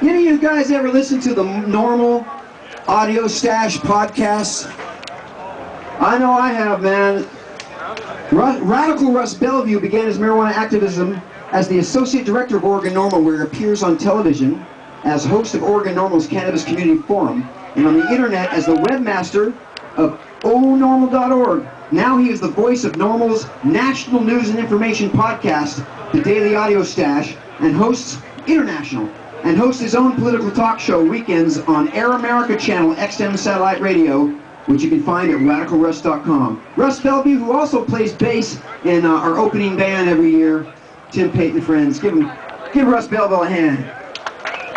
Any of you guys ever listen to the Normal Audio Stash podcasts? I know I have, man. Radical Russ Belville began his marijuana activism as the Associate Director of Oregon Normal, where he appears on television as host of Oregon Normal's Cannabis Community Forum, and on the internet as the webmaster of onormal.org. Now he is the voice of Normal's national news and information podcast, The Daily Audio Stash, and hosts International, and hosts his own political talk show weekends on Air America Channel XM Satellite Radio, which you can find at radicalruss.com. Russ Belville, who also plays bass in our opening band every year, Tim Payton and Friends. Give Russ Belville a hand.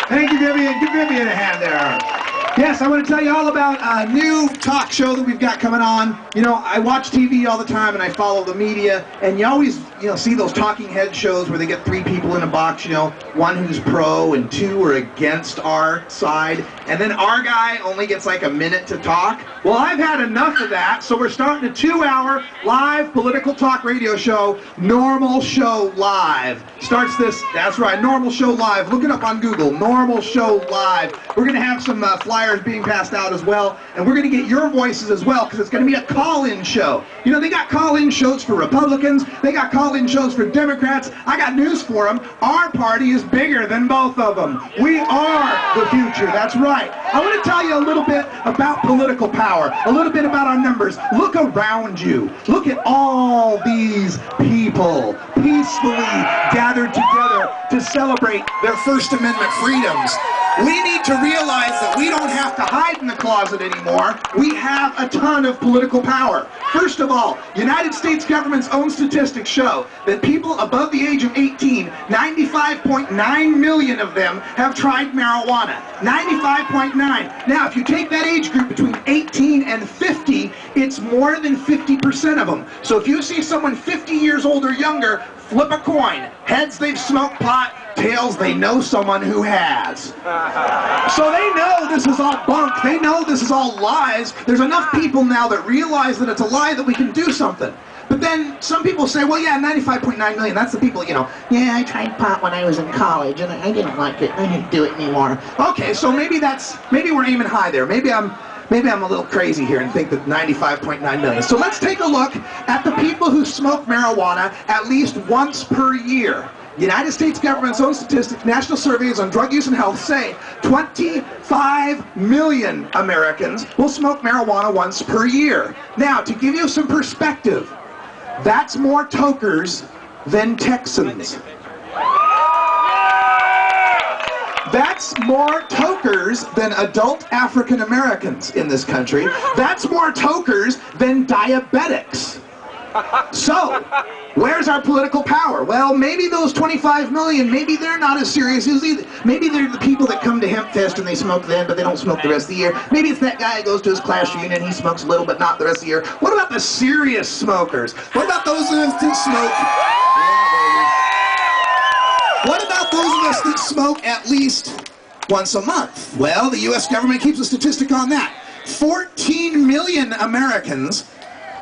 Thank you, Vivian. Give Vivian a hand there. Yes, I want to tell you all about a new talk show that we've got coming on. You know, I watch TV all the time and I follow the media, and you always, see those talking head shows where they get 3 people in a box, one who's pro and 2 are against our side, and then our guy only gets like a minute to talk. Well, I've had enough of that, so we're starting a 2-hour live political talk radio show, Normal Show Live. Starts this, that's right, Normal Show Live. Look it up on Google, Normal Show Live. We're going to have some flyers being passed out as well, and we're going to get your voices as well, because it's going to be a call-in show. They got call-in shows for Republicans, they got call-in shows for Democrats. I got news for them. Our party is bigger than both of them. We are the future, that's right. I want to tell you a little bit about political power, a little bit about our numbers. Look around you. Look at all these people peacefully gathered together to celebrate their First Amendment freedoms. We need to realize that we don't have to hide in the closet anymore. We have a ton of political power. First of all, United States government's own statistics show that people above the age of 18, 95.9 million of them have tried marijuana. 95.9. Now, if you take that age group between 18 and 50, it's more than 50% of them. So if you see someone 50 years old or younger, flip a coin. Heads, they've smoked pot. Tails, they know someone who has. So they know this is all bunk. They know this is all lies. There's enough people now that realize that it's a lie that we can do something. But then some people say, well, yeah, 95.9 million, that's the people, yeah, I tried pot when I was in college and I didn't like it. I didn't do it anymore. Okay, so maybe we're aiming high there. Maybe I'm a little crazy here and think that 95.9 million. So let's take a look at the people who smoke marijuana at least once per year. The United States government's own statistics, national surveys on drug use and health say 25 million Americans will smoke marijuana once per year. Now, to give you some perspective, that's more tokers than Texans. That's more tokers than adult African Americans in this country. That's more tokers than diabetics. So, where's our political power? Well, maybe those 25 million, maybe they're not as serious as either. Maybe they're the people that come to Hempfest and they smoke then, but they don't smoke the rest of the year. Maybe it's that guy who goes to his class reunion, he smokes a little, but not the rest of the year. What about the serious smokers? What about those of us that smoke? What about those of us that smoke at least once a month? Well, the U.S. government keeps a statistic on that. 14 million Americans,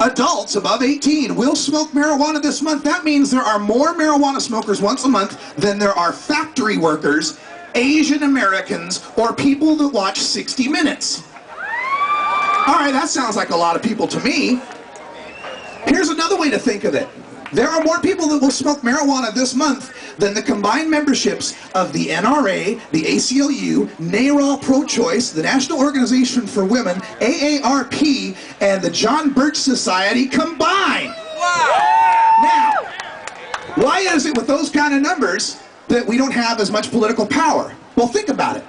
adults above 18, will smoke marijuana this month. That means there are more marijuana smokers once a month than there are factory workers, Asian Americans, or people that watch 60 Minutes. All right, that sounds like a lot of people to me. Here's another way to think of it. There are more people that will smoke marijuana this month than the combined memberships of the NRA, the ACLU, NARAL Pro-Choice, the National Organization for Women, AARP, and the John Birch Society combined. Wow. Now, why is it with those kind of numbers that we don't have as much political power? Well, think about it.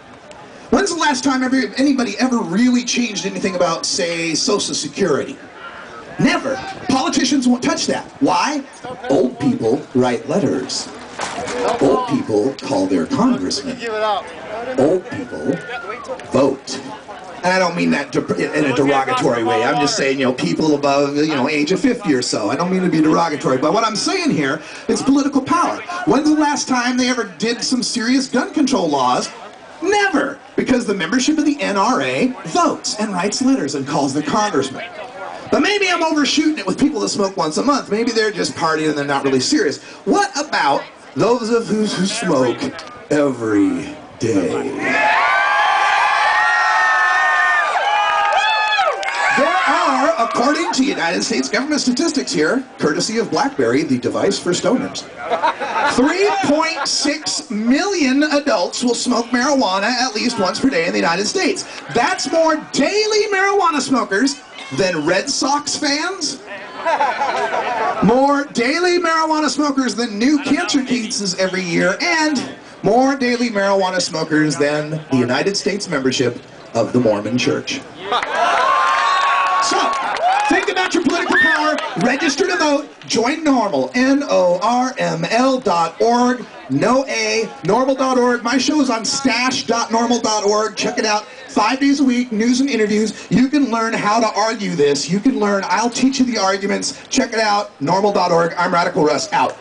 When's the last time anybody ever really changed anything about, say, Social Security? Never. Politicians won't touch that. Why? Old people write letters. Old people call their congressmen. Old people vote. And I don't mean that in a derogatory way. I'm just saying, people above, age of 50 or so. I don't mean to be derogatory. But what I'm saying here is political power. When's the last time they ever did some serious gun control laws? Never. Because the membership of the NRA votes and writes letters and calls their congressmen. But maybe I'm overshooting it with people that smoke once a month. Maybe they're just partying and they're not really serious. What about those of us who smoke every day? According to United States government statistics here, courtesy of BlackBerry, the device for stoners, 3.6 million adults will smoke marijuana at least once per day in the United States. That's more daily marijuana smokers than Red Sox fans, more daily marijuana smokers than new cancer cases every year, and more daily marijuana smokers than the United States membership of the Mormon Church. So, think about your political power, register to vote, join NORML, NORML.org, no A, normal.org. My show is on stash.normal.org. Check it out. 5 days a week, news and interviews. You can learn how to argue this. You can learn, I'll teach you the arguments. Check it out, normal.org. I'm Radical Russ, out.